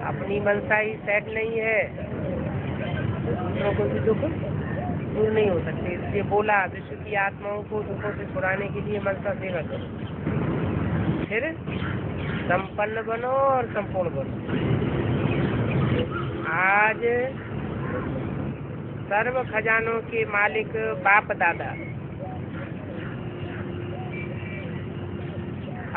अपनी मनसा ही सेट नहीं है, दूसरों को भी दुख दूर नहीं हो सकते। इसलिए बोला विश्व की आत्माओं को दुखों से छुड़ाने के लिए मनसा सेवा करो, फिर संपन्न बनो और संपूर्ण बनो। आज सर्व खजानों के मालिक बाप दादा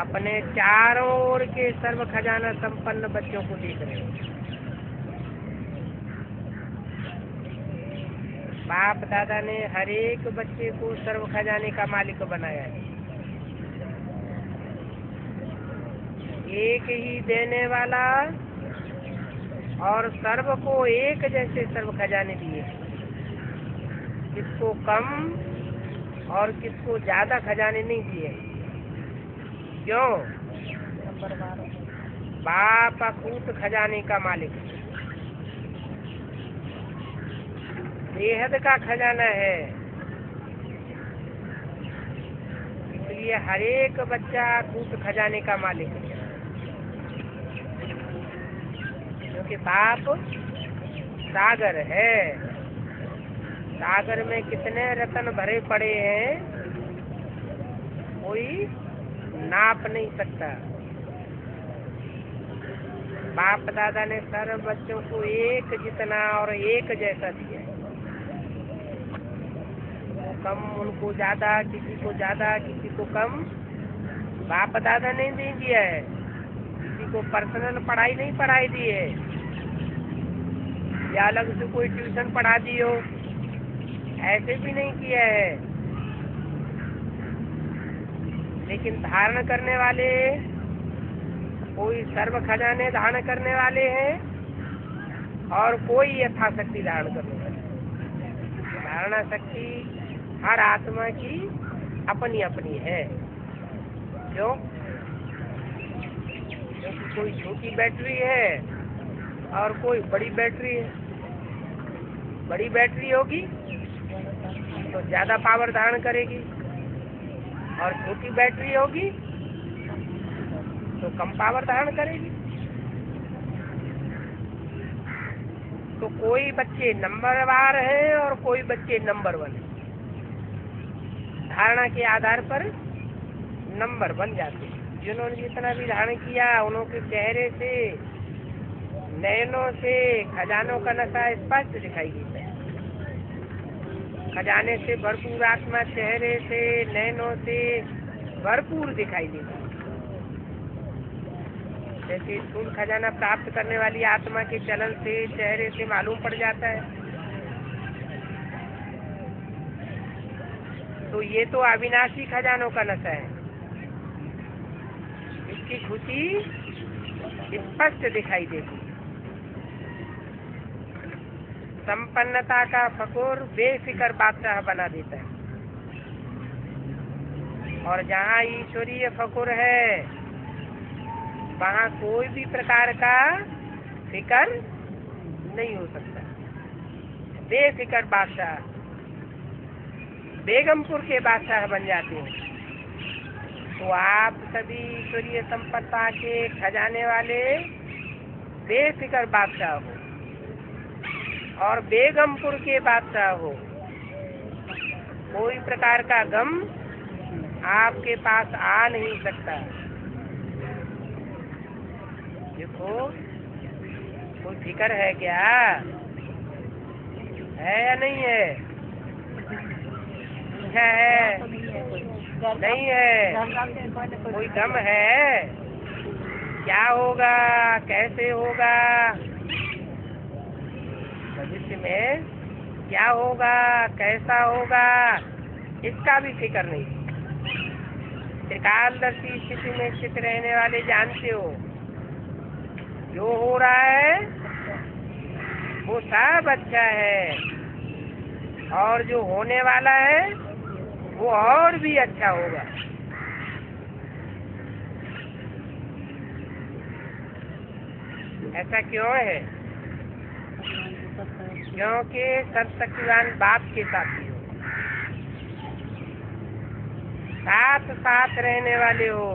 अपने चारों ओर के सर्व खजाना संपन्न बच्चों को देख रहे हैं। बाप दादा ने हर एक बच्चे को सर्व खजाने का मालिक बनाया है। एक ही देने वाला और सर्व को एक जैसे सर्व खजाने दिए, किसको कम और किसको ज्यादा खजाने नहीं दिए। क्यों? बाप अकूत खजाने का मालिक, बेहद का खजाना है। इसलिए हर एक बच्चा अकूत खजाने का मालिक है, क्योंकि बाप सागर है। सागर में कितने रतन भरे पड़े हैं, कोई नाप नहीं सकता। बाप दादा ने सर्व बच्चों को एक जितना और एक जैसा दिया है। कम उनको ज्यादा, किसी को ज्यादा किसी को कम बाप दादा ने नहीं दिया है। किसी को पर्सनल पढ़ाई नहीं पढ़ाई दी है, या अलग से कोई ट्यूशन पढ़ा दी हो, ऐसे भी नहीं किया है। लेकिन धारण करने वाले कोई सर्व खजाने धारण करने वाले हैं और कोई यथाशक्ति धारण करने वाले। धारणा शक्ति हर आत्मा की अपनी अपनी है। क्यों? क्योंकि कोई छोटी बैटरी है और कोई बड़ी बैटरी है। बड़ी बैटरी होगी तो ज्यादा पावर धारण करेगी, और छोटी बैटरी होगी तो कम पावर धारण करेगी। तो कोई बच्चे नंबरवार हैं और कोई बच्चे नंबर 1 है। धारणा के आधार पर नंबर बन जाते हैं। जिन्होंने जितना भी धारण किया, उनके चेहरे से, नयनों से खजानों का नशा स्पष्ट दिखाई देता है। खजाने से भरपूर आत्मा चेहरे से, नैनों से भरपूर दिखाई देती है। जैसे स्थूल खजाना प्राप्त करने वाली आत्मा के चलन से, चेहरे से मालूम पड़ जाता है। तो ये तो अविनाशी खजानों का नशा है। इसकी खुशी स्पष्ट दिखाई देती है। संपन्नता का फकुर बेफिक्र बादशाह बना देता है। और जहाँ ईश्वरीय फकुर है, वहाँ कोई भी प्रकार का फिक्र नहीं हो सकता। बेफिक्र बादशाह बेगमपुर के बादशाह बन जाते हैं। तो आप सभी ईश्वरीय संपन्नता के खजाने वाले बेफिक्र बादशाह हो और बेगमपुर के बादशाह हो। कोई प्रकार का गम आपके पास आ नहीं सकता। देखो, कोई फिक्र है क्या? है या नहीं है? है? नहीं है? कोई गम है? क्या होगा, कैसे होगा, भविष्य में क्या होगा, कैसा होगा, इसका भी फिक्र नहीं। त्रिकालदर्शी स्थिति में स्थित रहने वाले जानते हो, जो हो रहा है वो सब अच्छा है, और जो होने वाला है वो और भी अच्छा होगा। ऐसा क्यों है? क्योंकि सर्वशक्तिवान बाप के साथी हो, साथ साथ रहने वाले हो।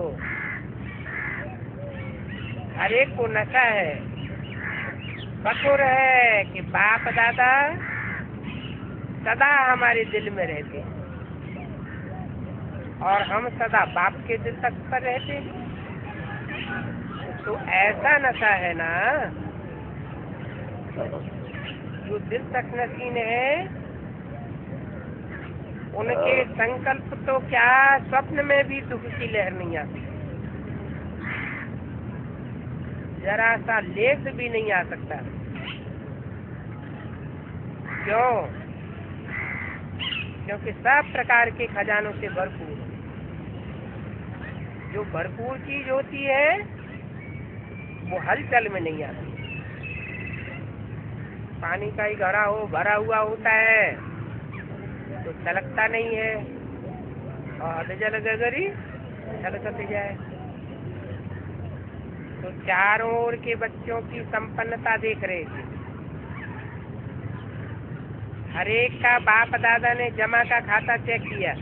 हर एक को नशा है कठोर है कि बाप दादा सदा हमारे दिल में रहते हैं और हम सदा बाप के दिल तक पर रहते हैं। तो ऐसा नशा है ना जो दिल तक नशीन है, उनके संकल्प तो क्या स्वप्न में भी दुख की लहर नहीं आती, जरा सा लेस भी नहीं आ सकता। क्यों? क्योंकि सब प्रकार के खजानों से भरपूर। जो भरपूर चीज होती है वो हलचल में नहीं आती। पानी का ही घड़ा हो भरा हुआ होता है तो छलकता नहीं है, और जल गगरी छलकते जाए। तो चारों ओर के बच्चों की संपन्नता देख रहे थे। हर एक का बाप दादा ने जमा का खाता चेक किया।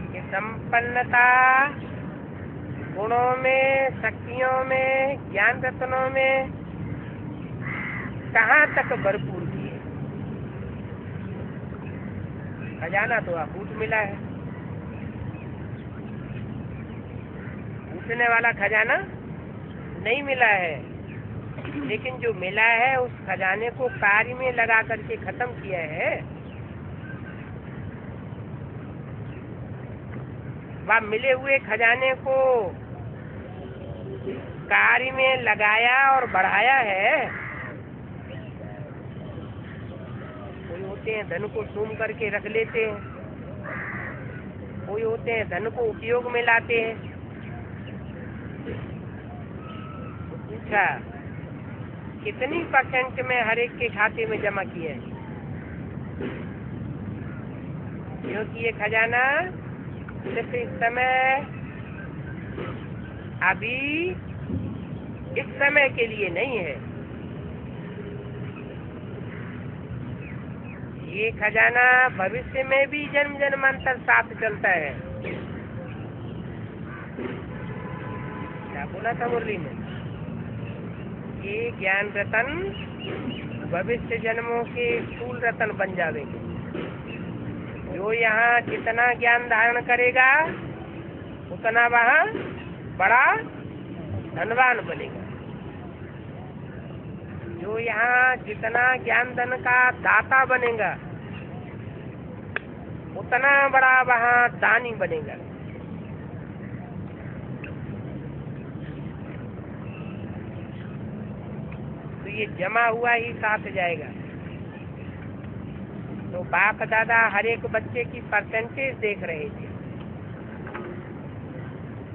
कि संपन्नता गुणों में, शक्तियों में, ज्ञान रत्नों में कहाँ तक भरपूर की है। खजाना तो अकूट मिला है, पूछने वाला खजाना नहीं मिला है। लेकिन जो मिला है उस खजाने को कार्य में लगा करके खत्म किया है। वह मिले हुए खजाने को कार्य में लगाया और बढ़ाया है। कोई होते हैं धन को सूम करके रख लेते हैं, कोई होते हैं धन को उपयोग में लाते हैं। पूछा कितनी परसेंट में हर एक के खाते में जमा किए हैं? क्योंकि ये खजाना सिर्फ इस समय, अभी इस समय के लिए नहीं है। ये खजाना भविष्य में भी जन्म जन्मांतर साथ चलता है। क्या बोला था मुरली में? ये ज्ञान रतन भविष्य जन्मों के स्थूल रतन बन जावेंगे। जो यहाँ जितना ज्ञान धारण करेगा उतना वहाँ बड़ा धनवान बनेगा। जो यहाँ जितना ज्ञान धन का दाता बनेगा उतना बड़ा वहाँ दानी बनेगा। ये जमा हुआ ही साथ जाएगा। तो बाप दादा हर एक बच्चे की परसेंटेज देख रहे थे।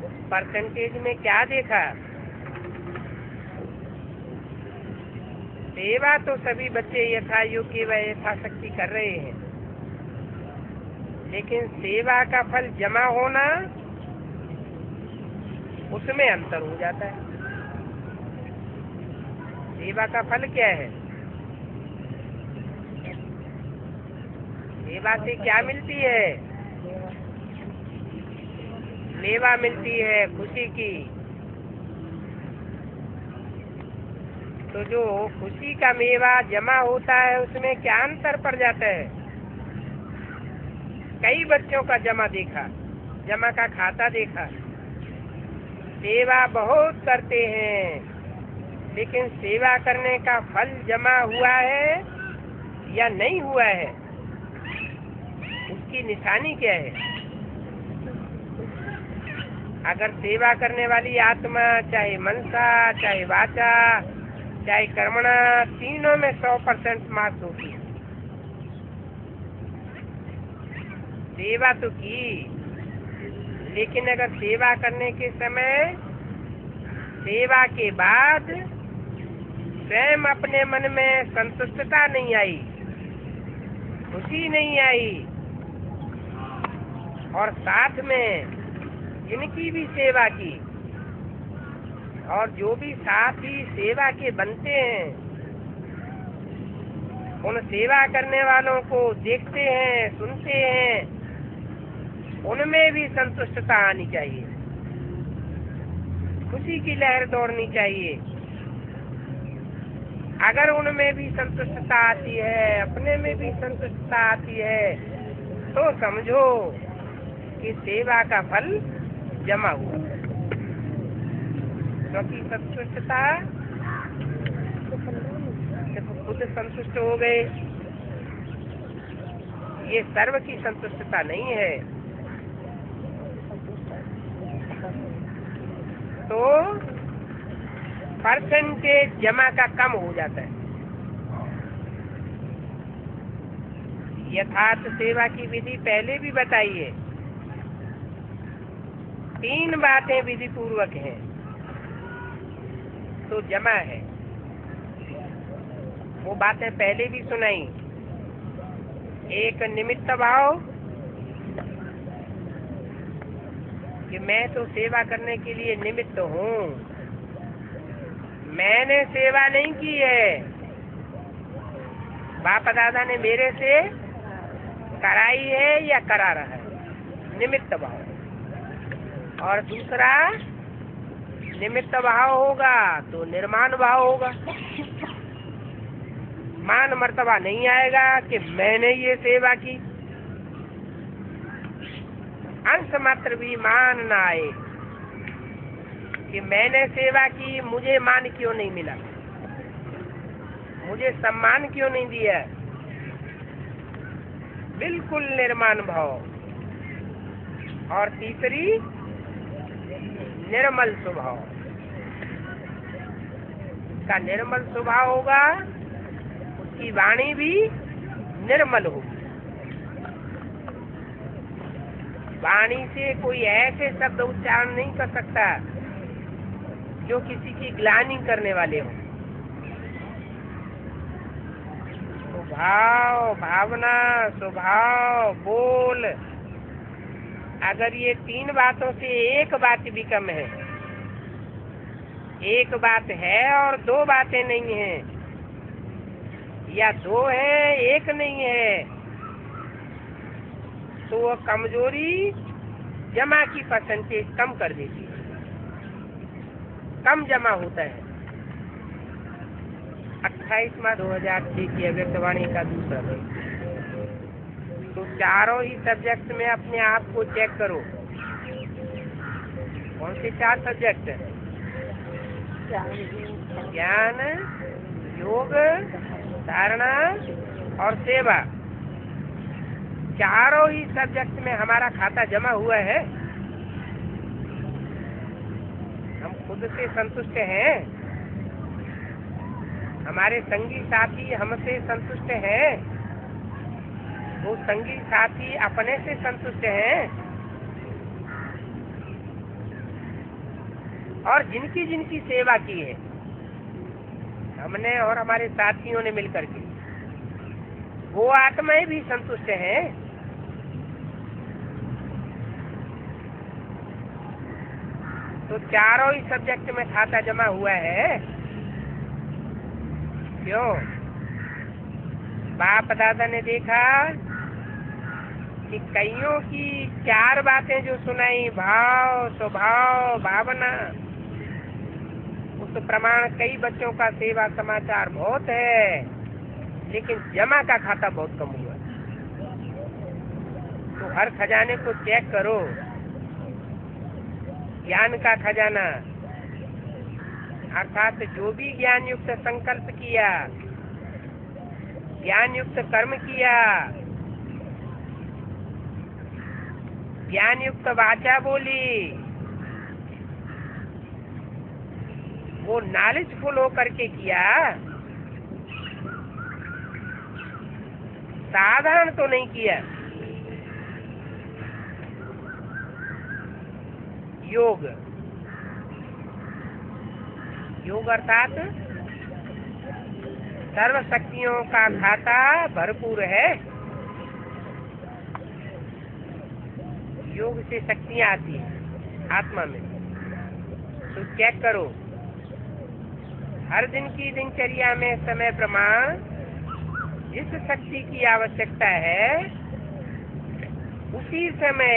उस परसेंटेज में क्या देखा? सेवा तो सभी बच्चे यथा योग्य व यथाशक्ति कर रहे हैं, लेकिन सेवा का फल जमा होना उसमें अंतर हो जाता है। सेवा का फल क्या है? सेवा से क्या मिलती है? मेवा मिलती है खुशी की। तो जो खुशी का मेवा जमा होता है उसमें क्या अंतर पड़ जाता है? कई बच्चों का जमा देखा, जमा का खाता देखा। सेवा बहुत करते हैं, लेकिन सेवा करने का फल जमा हुआ है या नहीं हुआ है, उसकी निशानी क्या है? अगर सेवा करने वाली आत्मा चाहे मनसा, चाहे वाचा, चाहे कर्मणा, तीनों में 100% मार्क्स होती है। सेवा तो की, लेकिन अगर सेवा करने के समय, सेवा के बाद स्वयं अपने मन में संतुष्टता नहीं आई, खुशी नहीं आई, और साथ में जिनकी भी सेवा की और जो भी साथी सेवा के बनते हैं, उन सेवा करने वालों को देखते हैं, सुनते हैं, उनमें भी संतुष्टता आनी चाहिए, खुशी की लहर दौड़नी चाहिए। अगर उनमें भी संतुष्टता आती है, अपने में भी संतुष्टता आती है, तो समझो कि सेवा का फल जमा हुआ। क्योंकि संतुष्टता सिर्फ खुद संतुष्ट हो गए, ये सर्व की संतुष्टता नहीं है। तो परसेंटेज जमा का कम हो जाता है। यथार्थ सेवा की विधि पहले भी बताई है। 3 बातें विधि पूर्वक हैं तो जमा है। वो बातें पहले भी सुनाई। एक निमित्त भाव कि मैं तो सेवा करने के लिए निमित्त हूँ, मैंने सेवा नहीं की है, बाप दादा ने मेरे से कराई है या करा रहा है, निमित्त भाव। और दूसरा निमित्त भाव होगा तो निर्माण भाव होगा। मान मर्तबा नहीं आएगा कि मैंने ये सेवा की, अंश मात्र भी मान ना आए कि मैंने सेवा की, मुझे मान क्यों नहीं मिला, मुझे सम्मान क्यों नहीं दिया। बिल्कुल निर्माण भाव। और तीसरी निर्मल स्वभाव। का निर्मल स्वभाव होगा, उसकी वाणी भी निर्मल होगी। वाणी से कोई ऐसे शब्द उच्चारण नहीं कर सकता जो किसी की ग्लानि करने वाले हो। तो भाव, भावना, स्वभाव, बोल, अगर ये 3 बातों से एक बात भी कम है, एक बात है और 2 बातें नहीं है, या 2 है 1 नहीं है, तो वो कमजोरी जमा की परसेंटेज कम कर देती है, कम जमा होता है। 28/2006 की अव्यक्तवाणी का दूसरा पेज। तो चारों ही सब्जेक्ट में अपने आप को चेक करो। कौन से 4 सब्जेक्ट? ज्ञान, योग, धारणा और सेवा। चारों ही सब्जेक्ट में हमारा खाता जमा हुआ है। हम खुद से संतुष्ट हैं, हमारे संगी साथी हमसे संतुष्ट हैं, वो संगी साथी अपने से संतुष्ट हैं, और जिनकी जिनकी सेवा की है हमने और हमारे साथियों ने मिलकर के, वो आत्माएं भी संतुष्ट हैं। तो चारों ही सब्जेक्ट में खाता जमा हुआ है। क्यों? बाप दादा ने देखा कि कईयों की 4 बातें जो सुनाई, भाव, स्वभाव, भावना, उस प्रमाण कई बच्चों का सेवा समाचार बहुत है, लेकिन जमा का खाता बहुत कम हुआ। तो हर खजाने को चेक करो। ज्ञान का खजाना, अर्थात जो भी ज्ञान युक्त संकल्प किया, ज्ञान युक्त कर्म किया, ज्ञान युक्त वाचा बोली, वो नॉलेजफुल होकर के किया, साधारण तो नहीं किया। योग, योग अर्थात सर्व शक्तियों का खाता भरपूर है। योग से शक्तियाँ आती हैं आत्मा में। तो चेक करो, हर दिन की दिनचर्या में समय प्रमाण जिस शक्ति की आवश्यकता है, उसी समय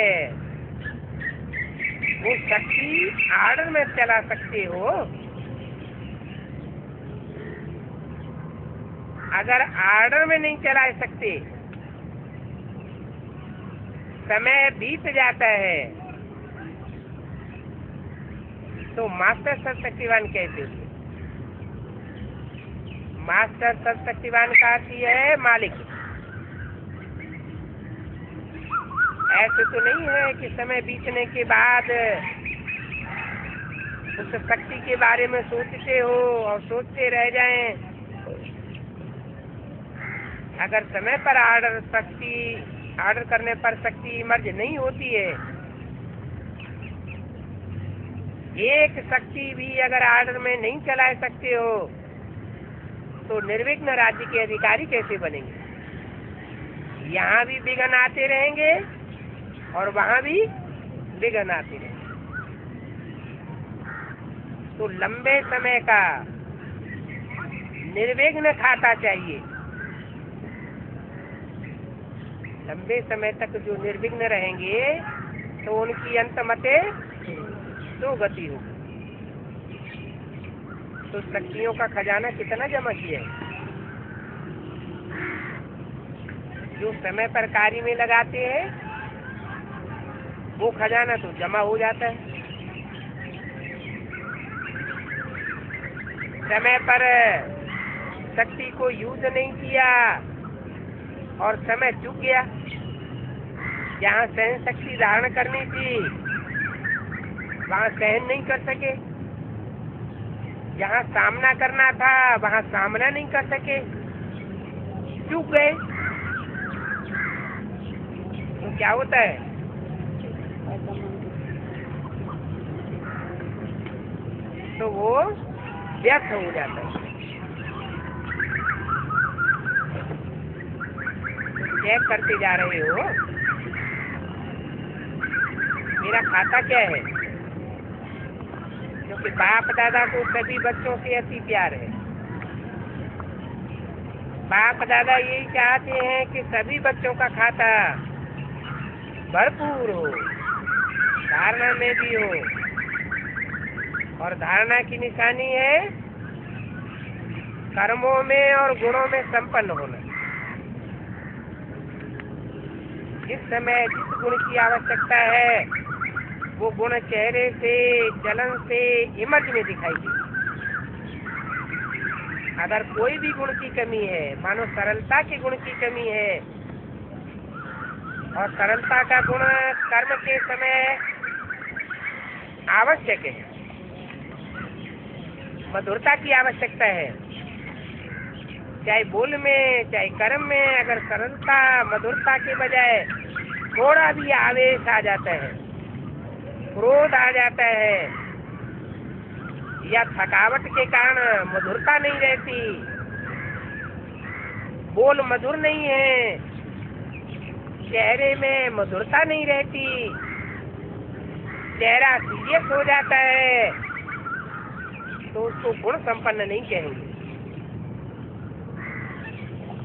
वो शक्ति आर्डर में चला सकते हो। अगर आर्डर में नहीं चला सकते, समय बीत जाता है, तो मास्टर सर्वशक्तिवान कैसे हो? मास्टर सर्वशक्तिवान का अर्थ है मालिक। ऐसे तो नहीं है कि समय बीतने के बाद उस शक्ति के बारे में सोचते हो और सोचते रह जाएं। अगर समय पर आर्डर करने पर शक्ति मर्ज नहीं होती है, एक शक्ति भी अगर आर्डर में नहीं चला सकते हो, तो निर्विघ्न राज्य के अधिकारी कैसे बनेंगे? यहाँ भी विघ्न आते रहेंगे और वहाँ भी विघ्न आते रहेंगे। तो लंबे समय का निर्विघ्न खाता चाहिए। लंबे समय तक जो निर्विघ्न रहेंगे तो उनकी अंतमते दो गति होगी। तो शक्तियों का खजाना कितना जमा किया है? जो समय पर कार्य में लगाते हैं वो खजाना तो जमा हो जाता है। समय पर शक्ति को यूज नहीं किया और समय चूक गया। जहाँ सहन शक्ति धारण करनी थी वहाँ सहन नहीं कर सके, जहाँ सामना करना था वहाँ सामना नहीं कर सके, चूक गए। तो क्या होता है? तो वो व्यर्थ हो जाता है। चेक करते जा रहे हो मेरा खाता क्या है, क्योंकि बाप दादा को सभी बच्चों से अति प्यार है। बाप दादा यही चाहते हैं कि सभी बच्चों का खाता भरपूर हो, धारणा में भी हो, और धारणा की निशानी है कर्मों में और गुणों में संपन्न होना। जिस समय जिस गुण की आवश्यकता है वो गुण चेहरे से, चलन से, इमर्ज में दिखाई दे। अगर कोई भी गुण की कमी है, मानो सरलता के गुण की कमी है, और सरलता का गुण कर्म के समय आवश्यक है, मधुरता की आवश्यकता है, चाहे बोल में चाहे कर्म में। अगर सरलता मधुरता के बजाय थोड़ा भी आवेश आ जाता है, क्रोध आ जाता है, या थकावट के कारण मधुरता नहीं रहती, बोल मधुर नहीं है, चेहरे में मधुरता नहीं रहती, चेहरा सीरियस हो जाता है, तो उसको गुण संपन्न नहीं कहेंगे।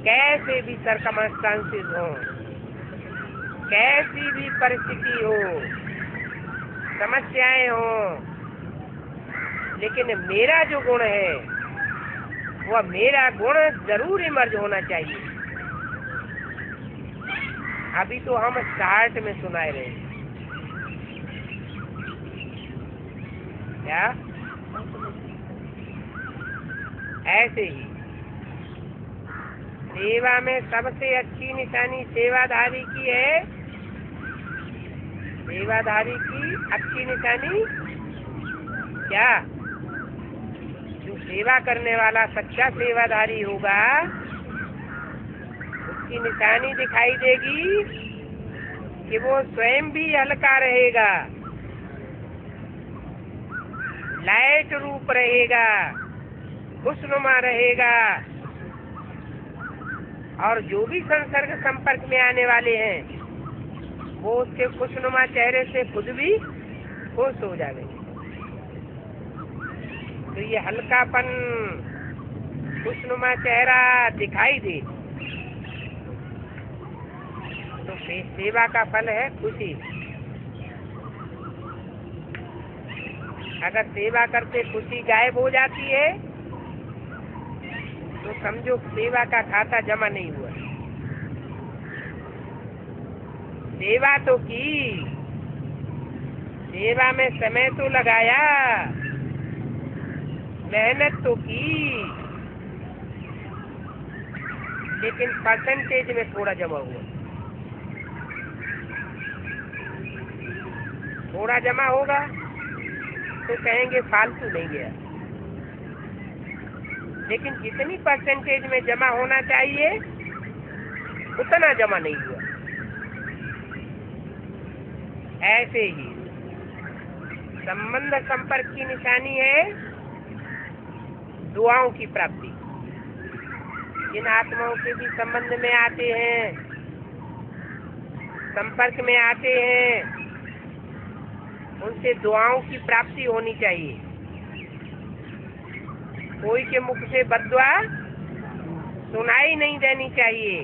कैसे भी सर्कमस्टांसेस हो, कैसी भी परिस्थिति हो, समस्याएं हो, लेकिन मेरा जो गुण है वह मेरा गुण जरूर इमर्ज होना चाहिए। अभी तो हम स्टार्ट में सुनाए रहे क्या? ऐसे ही सेवा में सबसे अच्छी निशानी सेवाधारी की है। सेवाधारी की अच्छी निशानी क्या? जो सेवा करने वाला सच्चा सेवाधारी होगा उसकी निशानी दिखाई देगी कि वो स्वयं भी हल्का रहेगा, लाइट रूप रहेगा, खुशनुमा रहेगा, और जो भी संसर्ग संपर्क में आने वाले हैं वो उसके खुशनुमा चेहरे से खुद भी खुश हो जाएंगे। तो ये हल्कापन, खुशनुमा चेहरा दिखाई दे तो सेवा का फल है खुशी। अगर सेवा करते खुशी गायब हो जाती है तो समझो सेवा का खाता जमा नहीं हुआ। सेवा तो की, सेवा में समय तो लगाया, मेहनत तो की, लेकिन परसेंटेज में थोड़ा जमा हुआ। थोड़ा जमा होगा तो कहेंगे फालतू नहीं गया, लेकिन जितनी परसेंटेज में जमा होना चाहिए उतना जमा नहीं हुआ। ऐसे ही संबंध संपर्क की निशानी है दुआओं की प्राप्ति। जिन आत्माओं के भी संबंध में आते हैं, संपर्क में आते हैं, उनसे दुआओं की प्राप्ति होनी चाहिए। कोई के मुख से बद्दुआ सुनाई नहीं देनी चाहिए।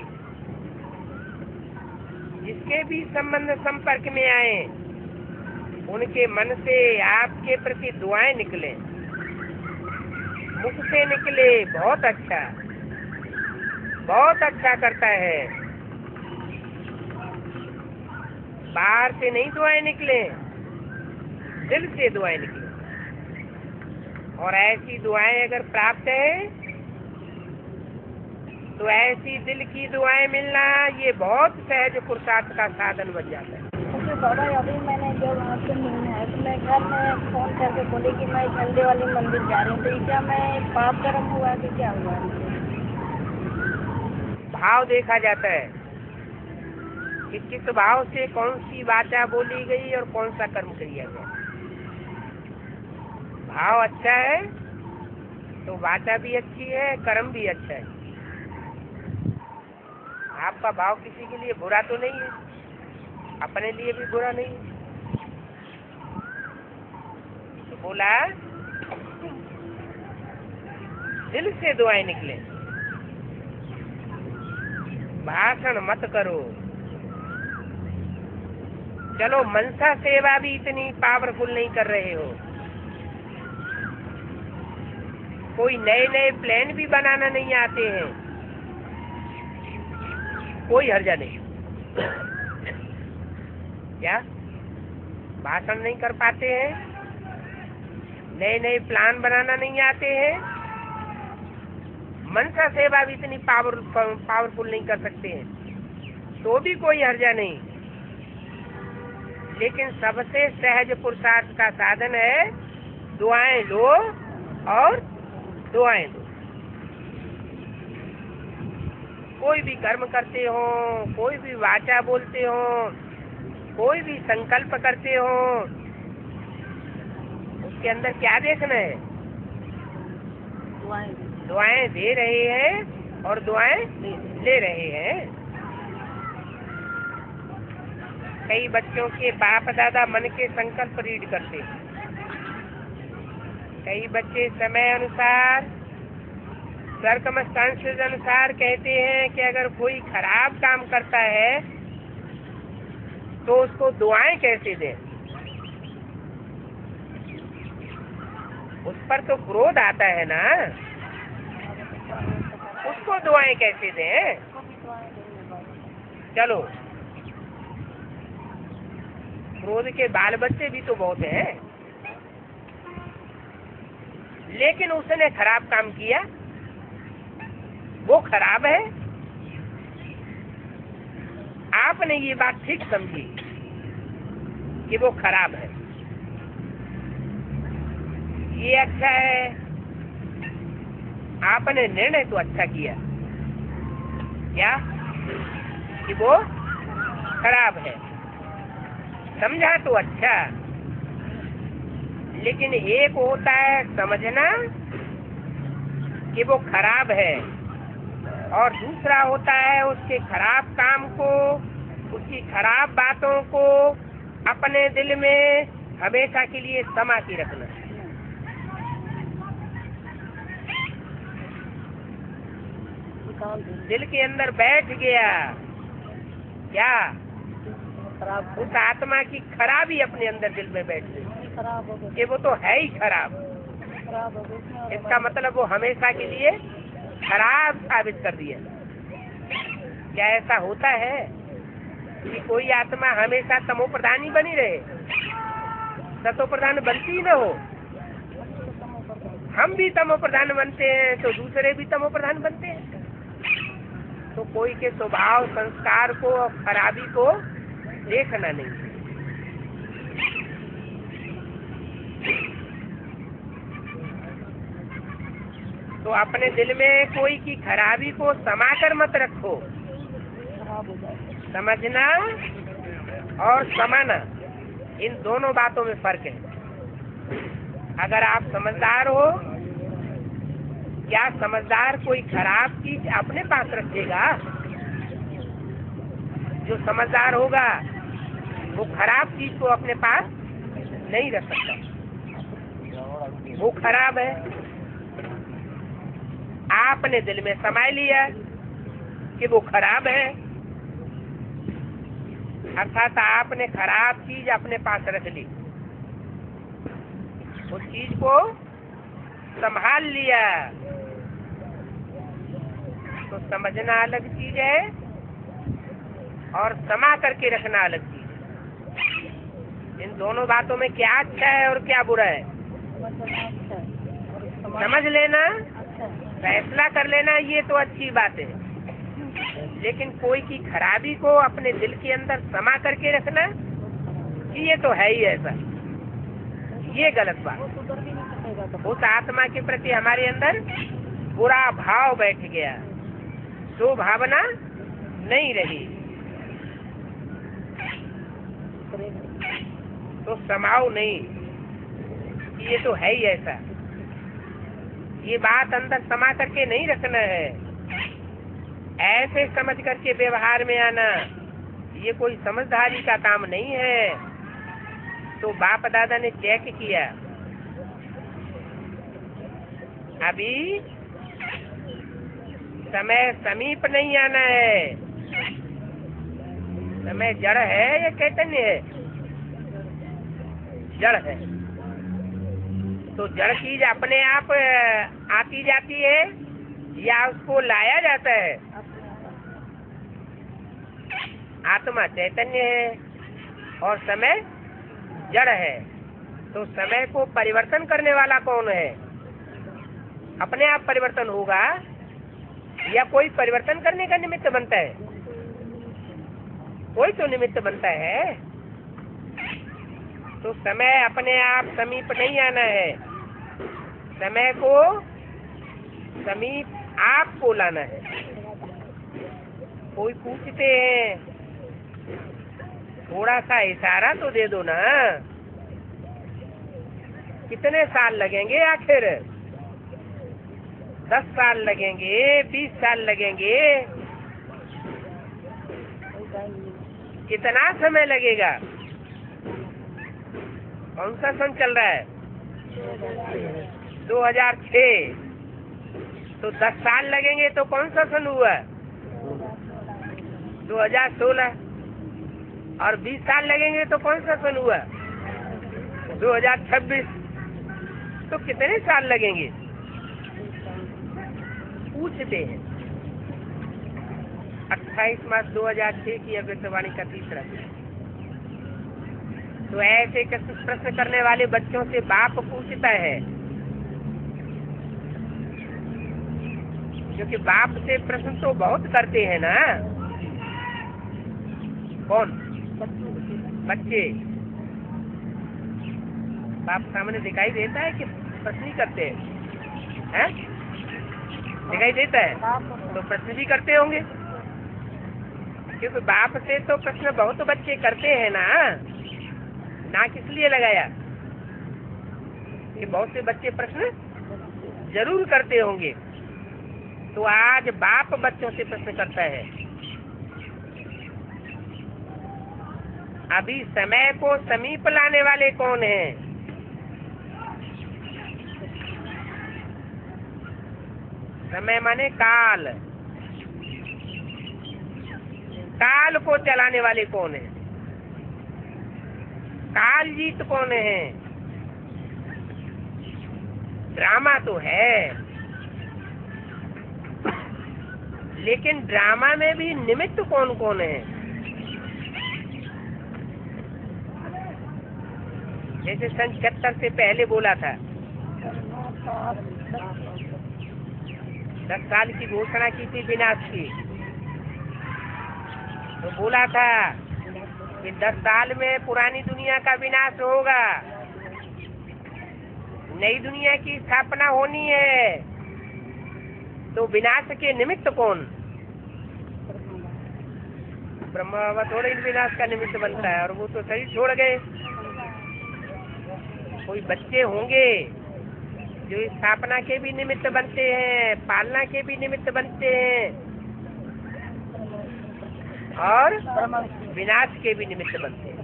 जिसके भी संबंध संपर्क में आए उनके मन से आपके प्रति दुआएं निकले, मुख से निकले, बहुत अच्छा करता है। बाहर से नहीं दुआएं निकले, दिल से दुआएं निकले। और ऐसी दुआएं अगर प्राप्त है तो ऐसी दिल की दुआएं मिलना ये बहुत सहज पुरुषार्थ का साधन बन जाता है। तो बाबा अभी मैंने जब आपसे मिलना है तो मैं घर में फोन करके बोली कि मैं झंडे वाली मंदिर जा रही हूँ, तो क्या मैं पाप कर्म हुआ कि क्या हुआ? भाव देखा जाता है कि किस भाव से कौन सी वाचा बोली गई और कौन सा कर्म किया गया। भाव अच्छा है तो वाचा भी अच्छी है, कर्म भी अच्छा है। आपका भाव किसी के लिए बुरा तो नहीं है, अपने लिए भी बुरा नहीं है। तो बोला दिल से दुआएं निकले, भाषण मत करो। चलो मनसा सेवा भी इतनी पावरफुल नहीं कर रहे हो, कोई नए नए प्लान भी बनाना नहीं आते हैं, कोई हर्जा नहीं। क्या भाषण नहीं कर पाते हैं, नए नए प्लान बनाना नहीं आते हैं, मनसा सेवा भी इतनी पावरफुल नहीं कर सकते हैं, तो भी कोई हर्जा नहीं। लेकिन सबसे सहज पुरुषार्थ का साधन है दुआएं लो और दुआएं दो। कोई भी कर्म करते हो, कोई भी वाचा बोलते हो, कोई भी संकल्प करते हो, उसके अंदर क्या देखना है? दुआएं दे रहे हैं और दुआएं ले रहे हैं। कई बच्चों के बाप दादा मन के संकल्प रीड करते हैं, कई बच्चे समय अनुसार सर्कमस्टांसेस अनुसार कहते हैं कि अगर कोई खराब काम करता है तो उसको दुआएं कैसे दें। उस पर तो क्रोध आता है ना, उसको दुआएं कैसे दें? चलो क्रोध के बाल बच्चे भी तो बहुत हैं, लेकिन उसने खराब काम किया, वो खराब है। आपने ये बात ठीक समझी कि वो खराब है, ये अच्छा है। आपने निर्णय तो अच्छा किया क्या कि वो खराब है, समझा तो अच्छा। लेकिन एक होता है समझना कि वो खराब है, और दूसरा होता है उसके खराब काम को, उसकी खराब बातों को अपने दिल में हमेशा के लिए समा के रखना। दिल के अंदर बैठ गया क्या? उस आत्मा की खराबी अपने अंदर दिल में बैठ गई। खराब हो गया, कि वो तो है ही खराब। खराब हो गया इसमें। इसका मतलब वो हमेशा के लिए खराब साबित कर दिया। क्या ऐसा होता है कि कोई आत्मा हमेशा तमो प्रधान ही बनी रहे, सतो प्रधान बनती ही न हो? हम भी तमो प्रधान बनते हैं तो दूसरे भी तमो प्रधान बनते हैं। तो कोई के स्वभाव संस्कार को और खराबी को देखना नहीं। तो अपने दिल में कोई की खराबी को समाकर मत रखो। खराब हो जाए, समझना और समाना, इन दोनों बातों में फर्क है। अगर आप समझदार हो, क्या समझदार कोई खराब चीज अपने पास रखेगा? जो समझदार होगा वो खराब चीज को अपने पास नहीं रख सकता। वो खराब है, आपने दिल में समाय लिया कि वो खराब है, अर्थात आपने खराब चीज अपने पास रख ली, उस चीज को संभाल लिया। तो समझना अलग चीज है और समा करके रखना अलग चीज है। इन दोनों बातों में क्या अच्छा है और क्या बुरा है समझ लेना, फैसला कर लेना, ये तो अच्छी बात है। लेकिन कोई की खराबी को अपने दिल के अंदर समा करके रखना, ये तो है ही ऐसा, ये गलत बात। उस आत्मा के प्रति हमारे अंदर बुरा भाव बैठ गया, तो भावना नहीं रही, तो समाओ नहीं, ये तो है ही ऐसा। ये बात अंदर समा करके नहीं रखना है, ऐसे समझ करके व्यवहार में आना, ये कोई समझदारी का काम नहीं है। तो बाप दादा ने चेक किया, अभी समय समीप नहीं आना है। समय जड़ है या चैतन्य है? जड़ है। तो जड़ चीज अपने आप आती जाती है या उसको लाया जाता है? आत्मा चैतन्य है और समय जड़ है। तो समय को परिवर्तन करने वाला कौन है? अपने आप परिवर्तन होगा या कोई परिवर्तन करने का निमित्त बनता है? कोई तो निमित्त बनता है। तो समय अपने आप समीप नहीं आना है, समय को समीप आपको लाना है। कोई पूछते हैं, थोड़ा सा इशारा तो दे दो ना, कितने साल लगेंगे आखिर? 10 साल लगेंगे, 20 साल लगेंगे, कितना समय लगेगा? कौन सा सन चल रहा है? 2006। तो 10 साल लगेंगे तो कौन सा सन हुआ? 2016। और 20 साल लगेंगे तो कौन सा सन हुआ? 2026। तो कितने साल लगेंगे? पूछते हैं। 28 मार्च 2006 की अव्यक्तवाणी का तीसरा। तो ऐसे प्रश्न करने वाले बच्चों से बाप पूछता है, क्योंकि बाप से प्रश्न तो बहुत करते हैं ना। कौन? बच्चे। बाप सामने दिखाई देता है कि प्रश्न ही करते हैं? दिखाई देता है तो प्रश्न भी करते होंगे, क्योंकि बाप से तो प्रश्न बहुत बच्चे करते हैं ना किस लिए लगाया कि बहुत से बच्चे प्रश्न जरूर करते होंगे। तो आज बाप बच्चों से प्रश्न करता है, अभी समय को समीप लाने वाले कौन हैं? समय माने काल, काल को चलाने वाले कौन है? काल जीत कौन है? ड्रामा तो है, लेकिन ड्रामा में भी निमित्त कौन कौन है? जैसे सन 76 से पहले बोला था, 10 साल की घोषणा की थी विनाश की, तो बोला था कि 10 साल में पुरानी दुनिया का विनाश होगा, नई दुनिया की स्थापना होनी है। तो विनाश के निमित्त कौन? ब्रह्मा बाबा थोड़े ही विनाश का निमित्त बनता है, और वो तो शरीर छोड़ गए। कोई बच्चे होंगे जो स्थापना के भी निमित्त बनते हैं, पालना के भी निमित्त बनते हैं, और विनाश के भी निमित्त बनते हैं।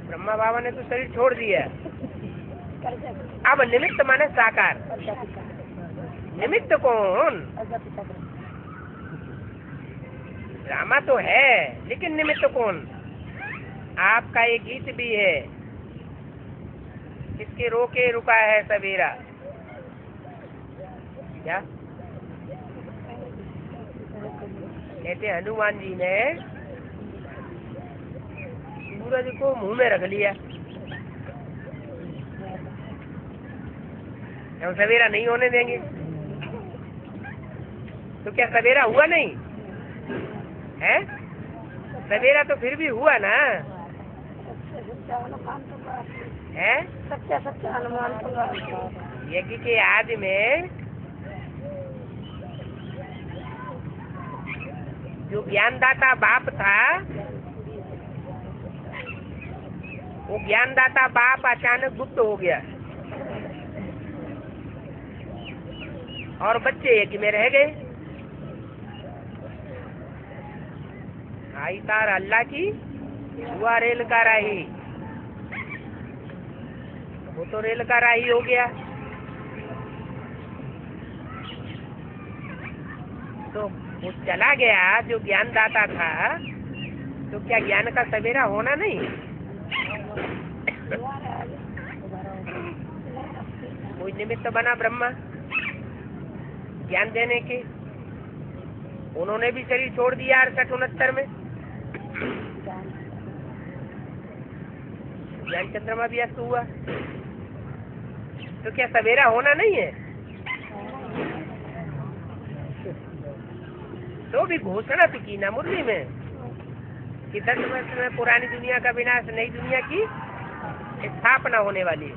ब्रह्मा बाबा ने तो शरीर छोड़ दिया। अब निमित्त माने साकार। निमित्त कौन? ड्रामा तो है, लेकिन निमित्त कौन? आपका एक गीत भी है, किसके रोके रुका है सवेरा, क्या कहते हनुमान जी ने सूरज को मुंह में रख लिया, हम सवेरा नहीं होने देंगे। तो क्या सवेरा हुआ नहीं है? सवेरा तो फिर भी हुआ ना है। सच्चा सच्चा हनुमान तो यज्ञ के आदि में जो ज्ञानदाता बाप था, वो ज्ञानदाता बाप अचानक गुप्त हो गया, और बच्चे यज्ञ में रह गए। आई तार अल्लाह की, हुआ रेल का राही, वो तो रेल का राही हो गया। तो वो चला गया जो ज्ञानदाता था, तो क्या ज्ञान का सवेरा होना नहीं? कोई निमित्त बना ब्रह्मा ज्ञान देने के, उन्होंने भी शरीर छोड़ दिया 68-69 में। ज्ञान चंद्रमा भी अस्त हुआ, तो क्या सवेरा होना नहीं है? तो भी घोषणा तो की ना मुरली में कि 10 वर्ष में पुरानी दुनिया का विनाश, नई दुनिया की स्थापना होने वाली है।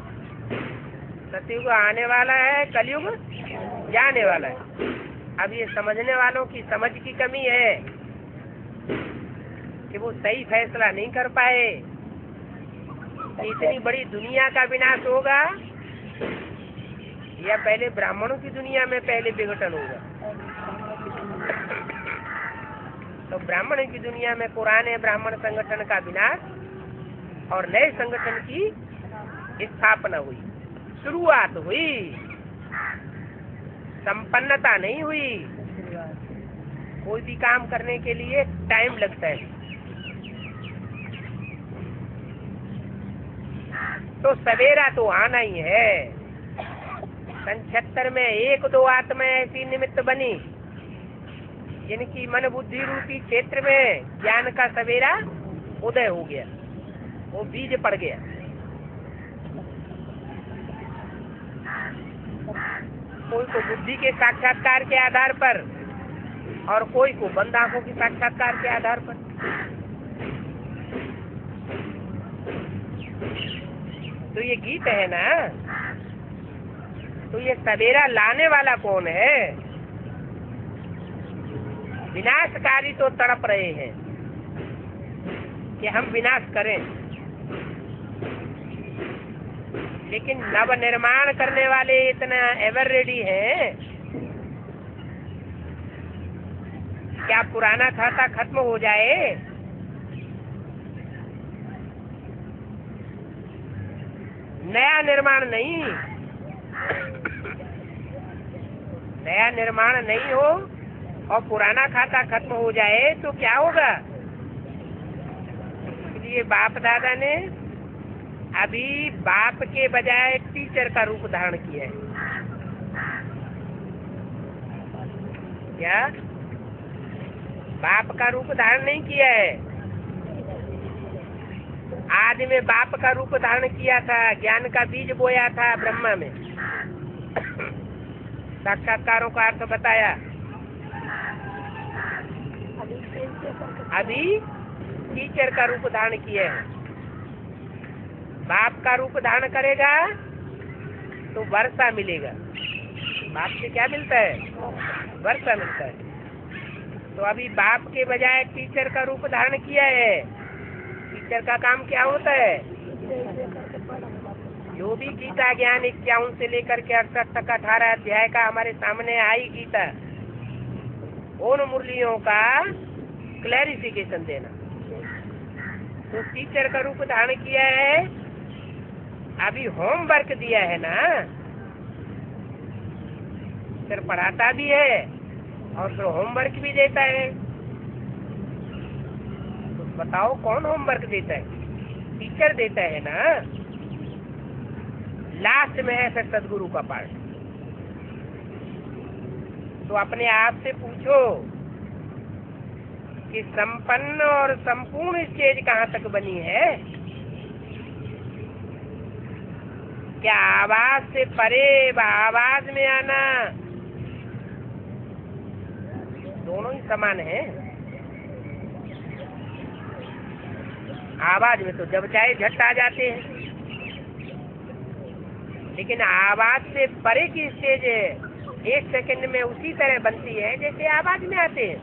सतयुग आने वाला है, कलयुग जाने वाला है। अब ये समझने वालों की समझ की कमी है कि वो सही फैसला नहीं कर पाए कि इतनी बड़ी दुनिया का विनाश होगा या पहले ब्राह्मणों की दुनिया में पहले विघटन होगा। तो ब्राह्मण की दुनिया में पुराने ब्राह्मण संगठन का विनाश और नए संगठन की स्थापना हुई, शुरुआत हुई, संपन्नता नहीं हुई। कोई भी काम करने के लिए टाइम लगता है। तो सवेरा तो आना ही है। सन 76 में 1-2 आत्माएं ऐसी निमित्त बनी जिनकी मन बुद्धि रूपी क्षेत्र में ज्ञान का सवेरा उदय हो गया, वो बीज पड़ गया। कोई को बुद्धि के साक्षात्कार के आधार पर और कोई को बंद आंखों के साक्षात्कार के आधार पर। तो ये गीत है ना, तो ये सवेरा लाने वाला कौन है? विनाशकारी तो तड़प रहे हैं कि हम विनाश करें, लेकिन नव निर्माण करने वाले इतना एवर रेडी हैं। क्या पुराना खाता खत्म हो जाए? नया निर्माण नहीं, नया निर्माण नहीं हो और पुराना खाता खत्म हो जाए तो क्या होगा? इसलिए बाप दादा ने अभी बाप के बजाय टीचर का रूप धारण किया है। क्या बाप का रूप धारण नहीं किया है? आदि में बाप का रूप धारण किया था, ज्ञान का बीज बोया था ब्रह्मा में। साक्षात्कारों का अर्थ बताया। अभी टीचर का रूप धारण किया है। बाप का रूप धारण करेगा तो वर्षा मिलेगा। बाप से क्या मिलता है? वर्षा मिलता है। तो अभी बाप के बजाय टीचर का रूप धारण किया है। टीचर का काम क्या होता है? जो भी गीता ज्ञान 51 से लेकर के 68 तक 18 अध्याय का हमारे सामने आई गीता, उन मुरलियों का क्लैरिफिकेशन देना। तो टीचर का रूप धारण किया है। अभी होमवर्क दिया है ना, फिर पढ़ाता भी है और फिर होमवर्क भी देता है। तो बताओ कौन होमवर्क देता है? टीचर देता है ना। लास्ट में है फिर सदगुरु का पार्ट। तो अपने आप से पूछो कि संपन्न और संपूर्ण स्टेज कहाँ तक बनी है? क्या आवाज से परे आवाज में आना दोनों ही समान है? आवाज में तो जब चाहे झट आ जाते हैं, लेकिन आवाज से परे की स्टेज 1 सेकंड में उसी तरह बनती है जैसे आवाज में आते हैं।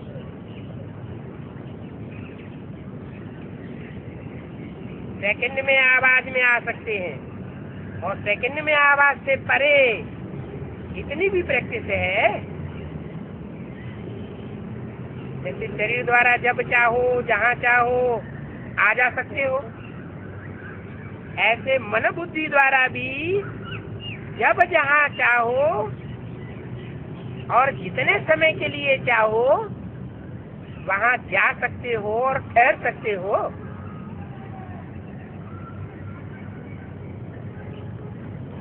सेकंड में आवाज में आ सकते हैं और सेकंड में आवाज से परे इतनी भी प्रैक्टिस है। जैसे शरीर द्वारा जब चाहो जहाँ चाहो आ जा सकते हो, ऐसे मन बुद्धि द्वारा भी जब जहाँ चाहो और जितने समय के लिए चाहो वहाँ जा सकते हो और ठहर सकते हो।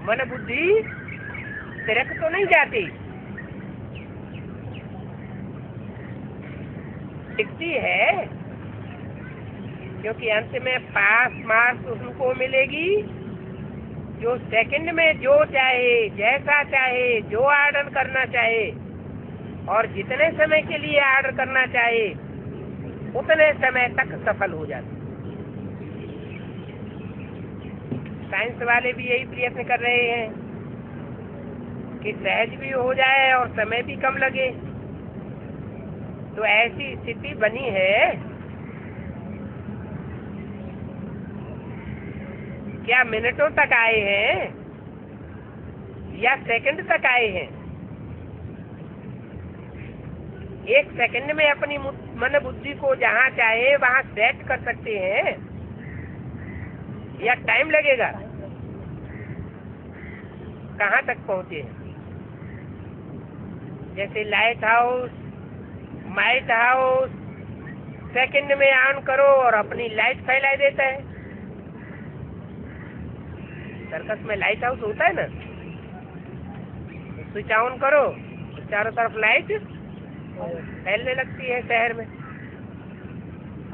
मन बुद्धि तिरक तो नहीं जाती, टिकती है, क्योंकि अंत में पास मार्क्स उनको मिलेगी जो सेकंड में जो चाहे, जैसा चाहे, जो ऑर्डर करना चाहे और जितने समय के लिए ऑर्डर करना चाहे उतने समय तक सफल हो जाते। साइंस वाले भी यही प्रयत्न कर रहे हैं कि सहज भी हो जाए और समय भी कम लगे। तो ऐसी स्थिति बनी है। क्या मिनटों तक आए हैं या सेकंड तक आए हैं? 1 सेकंड में अपनी मन बुद्धि को जहाँ चाहे वहाँ सेट कर सकते हैं या टाइम लगेगा? कहाँ तक पहुँचे? जैसे light house, might house second में ऑन करो और अपनी लाइट फैला देता है। सर्कस में लाइट हाउस होता है ना, स्विच ऑन करो चारों तरफ लाइट फैलने लगती है शहर में।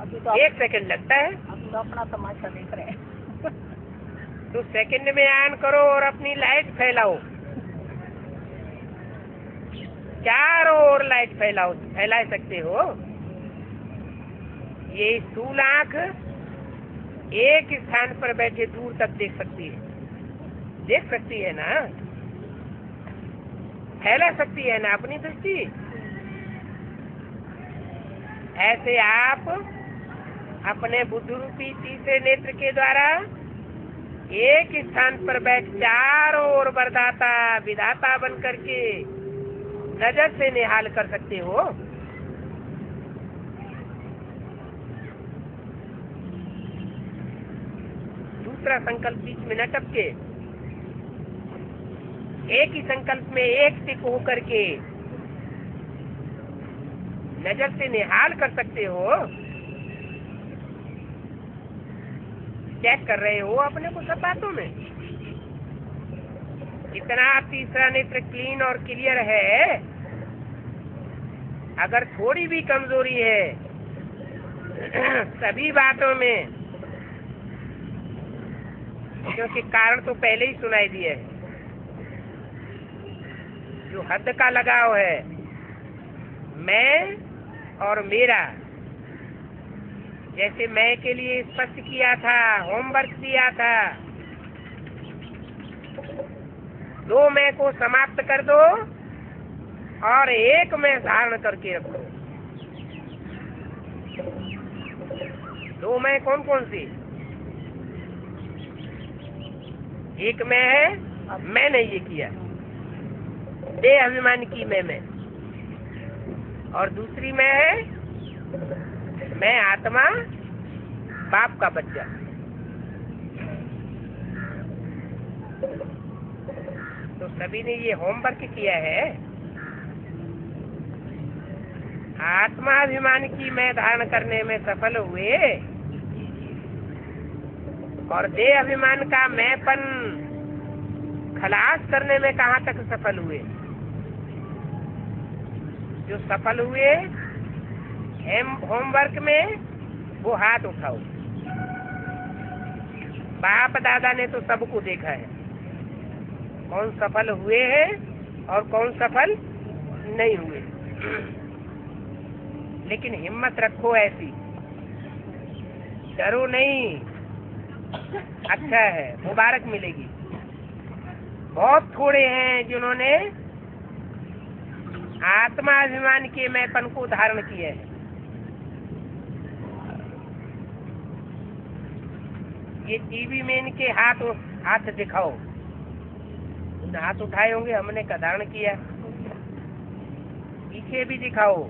अभी तो 1 सेकंड लगता है। अभी तो अपना तमाशा देख रहे हैं। तो सेकंड में ऑन करो और अपनी लाइट फैलाओ, चारों ओर लाइट फैला सकते हो। ये स्थूल आंख एक स्थान पर बैठे दूर तक देख सकती है ना, फैला सकती है ना अपनी दृष्टि। ऐसे आप अपने बुद्धिरूपी तीसरे नेत्र के द्वारा एक स्थान पर बैठ चारों ओर वरदाता विधाता बन करके नजर से निहाल कर सकते हो। दूसरा संकल्प बीच में न टपके, एक ही संकल्प में एक टिक होकर के नजर से निहाल कर सकते हो। चेक कर रहे हो अपने को सब बातों में? इतना तीसरा नेत्र क्लीन और क्लियर है। अगर थोड़ी भी कमजोरी है सभी बातों में, क्योंकि कारण तो पहले ही सुनाई दिए है। जो हद का लगाव है मैं और मेरा, जैसे मैं के लिए स्पष्ट किया था, होमवर्क दिया था, 2 मैं को समाप्त कर दो और 1 मैं धारण करके रखो। 2 मैं कौन कौन सी? एक मैं है मैंने ये किया, देह अभिमान की मैं, और दूसरी मैं है मैं आत्मा बाप का बच्चा। तो सभी ने ये होमवर्क किया है। आत्माभिमान की मैं धारण करने में सफल हुए और देह अभिमान का मैंपन खलास करने में कहाँ तक सफल हुए? जो सफल हुए होमवर्क में वो हाथ उठाओ। बाप दादा ने तो सबको देखा है, कौन सफल हुए हैं और कौन सफल नहीं हुए। लेकिन हिम्मत रखो ऐसी, डरो नहीं, अच्छा है, मुबारक मिलेगी। बहुत थोड़े हैं जिन्होंने आत्माभिमान के मैंपन को धारण किए है। ये टीवी में इनके हाथ दिखाओ, हाथ उठाए होंगे, हमने का धारण किया। पीछे भी दिखाओ,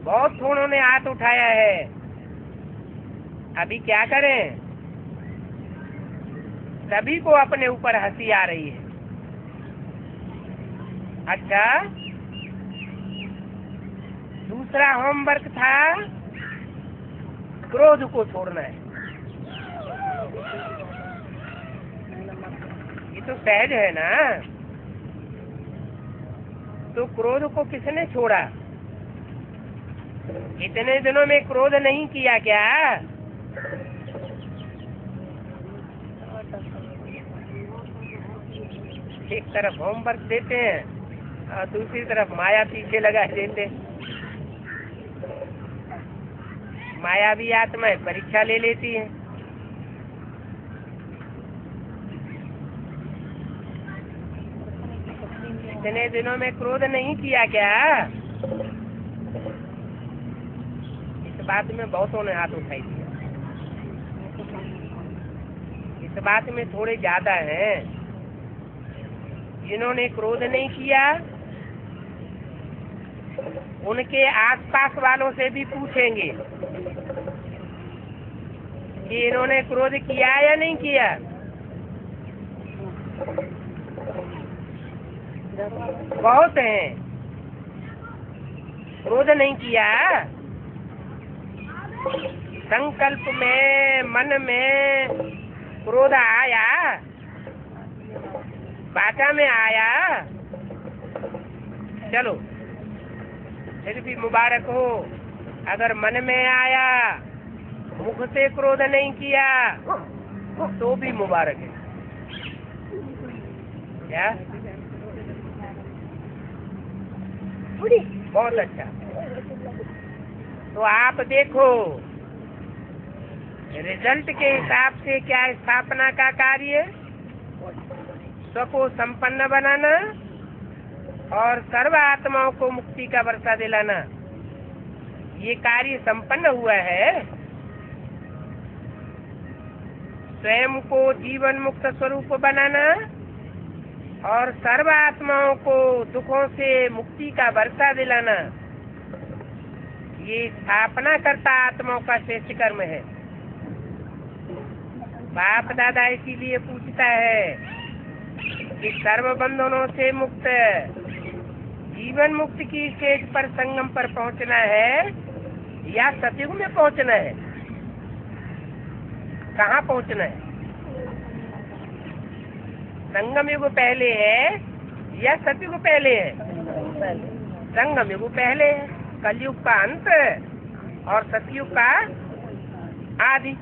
बहुत थोड़ों ने हाथ उठाया है। अभी क्या करें? सभी को अपने ऊपर हंसी आ रही है। अच्छा, दूसरा होमवर्क था क्रोध को छोड़ना है। ये तो सहज है ना। तो क्रोध को किसने छोड़ा? इतने दिनों में क्रोध नहीं किया क्या? एक तरफ होमवर्क देते हैं और दूसरी तरफ माया पीछे लगा देते। माया भी आत्मा परीक्षा ले लेती है। इतने दिनों में क्रोध नहीं किया क्या? इस बात में बहुतों ने हाथ उठाई दिया। इस बात में थोड़े ज्यादा हैं जिन्होंने क्रोध नहीं किया। उनके आसपास वालों से भी पूछेंगे कि इन्होंने क्रोध किया या नहीं किया। बहुत हैं क्रोध नहीं किया। संकल्प में, मन में क्रोध आया, वाचा में आया, चलो फिर भी मुबारक हो। अगर मन में आया, मुख से क्रोध नहीं किया, तो भी मुबारक है। क्या? बहुत अच्छा। तो आप देखो, रिजल्ट के हिसाब से क्या स्थापना का कार्य, स्व को संपन्न बनाना और सर्व आत्माओं को मुक्ति का वर्षा दिलाना, ये कार्य संपन्न हुआ है। स्वयं को जीवन मुक्त स्वरूप बनाना और सर्व आत्माओं को दुखों से मुक्ति का वर्षा दिलाना, ये स्थापना करता आत्माओं का श्रेष्ठ कर्म है। बाप दादा इसीलिए पूछता है कि सर्व बंधनों से मुक्त जीवन मुक्त की स्टेज पर, संगम पर पहुंचना है या सतयुग में पहुंचना है? कहाँ पहुँचना है? संगम युग पहले है या सतयुग पहले है? संगम युग पहले है, कलयुग का अंत और सतयुग का आदि।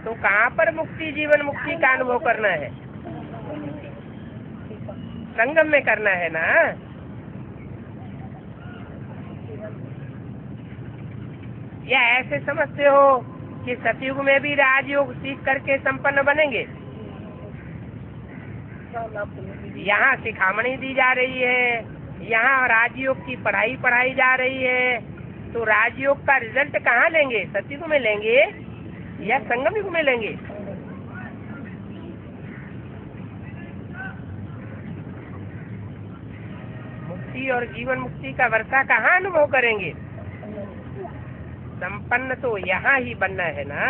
तो कहाँ पर मुक्ति, जीवन मुक्ति का अनुभव करना है? संगम में करना है ना। या ऐसे समझते हो कि सतयुग में भी राजयोग सीख करके संपन्न बनेंगे? यहाँ शिखामणि दी जा रही है, यहाँ राजयोग की पढ़ाई जा रही है, तो राजयोग का रिजल्ट कहाँ लेंगे? सतयुग में लेंगे या संगम युग में लेंगे? मुक्ति और जीवन मुक्ति का वर्षा कहाँ अनुभव करेंगे? संपन्न तो यहाँ ही बनना है ना,